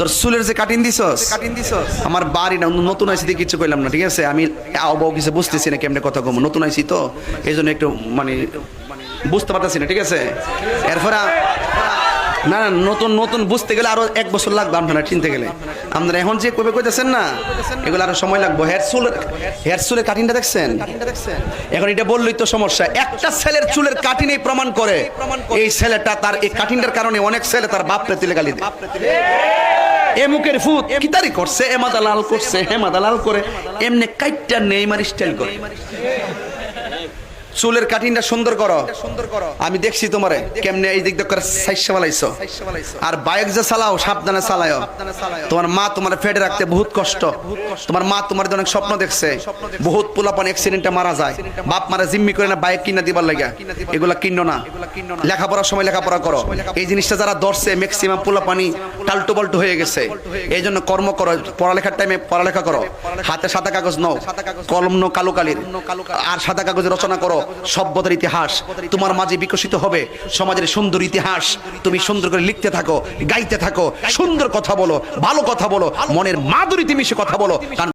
তোর চুলের যে কাটিং দিছস আমার বাড়ি না নতুন আইসি দিয়ে কিছু কইলাম না, ঠিক আছে? আমি আবহাওয়া কিছু বুঝতেছি না কেমনে কথা কম, নতুন আইসি তো এই জন্য একটু মানে বুঝতে পারতেছি না, ঠিক আছে? এরপরে না না নতুন নতুন বুঝতে গেলে আরো 1 বছর লাগবে আপনারা চিনতে গেলে। আপনারা এখন যে কবে কইতেছেন না এগুলো আরো সময় লাগবে। হেয়ার চুলের কাটিংটা দেখছেন? এখন এটা বললেই তো সমস্যা। একটা ছেলের চুলের কাটিং এই প্রমাণ করে এই ছেলেটা তার এই কাটিংটার কারণে অনেক ছেলে তার বাপরে তুলে গালি দেয়। এ মুখের ফুট কিতারি করছে, এ মাদা লাল করছে, হে মাদা লাল করে এমনি কাইটটা নেইমার স্টাইল করে। চুলের কাটিংটা সুন্দর করো, আমি দেখছি তোমারে কেমনে এই দিক দিয়ে করে সাইসা বালাইছো। আর বাইক যে চালাও সাবধানে চালাও। তোমার মা তোমার ফেডে রাখতে বহুত কষ্ট। তোমার মা তোমার অনেক স্বপ্ন দেখছে, বহুত পোলাপান অ্যাক্সিডেন্টে মারা যায়, বাপ মারা জিম্মি করে না বাইক কিনা দিবার লাগা। এগুলা কিনো না, লেখাপড়ার সময় লেখাপড়া করো। এই জিনিসটা যারা ধরছে ম্যাক্সিমাম পোলাপানি টালটু পাল্টু হয়ে গেছে। এই জন্য কর্ম করো, পড়ালেখার টাইমে পড়ালেখা করো, হাতে সাদা কাগজ নাও, কলম নো কালো কালির, আর সাদা কাগজে রচনা করো সভ্যতার ইতিহাস। তোমার মাঝে বিকশিত হবে সমাজের সুন্দর ইতিহাস। তুমি সুন্দর করে লিখতে থাকো, গাইতে থাকো, সুন্দর কথা বলো, ভালো কথা বলো, মনের মাধুরীতে মিশে কথা বলো।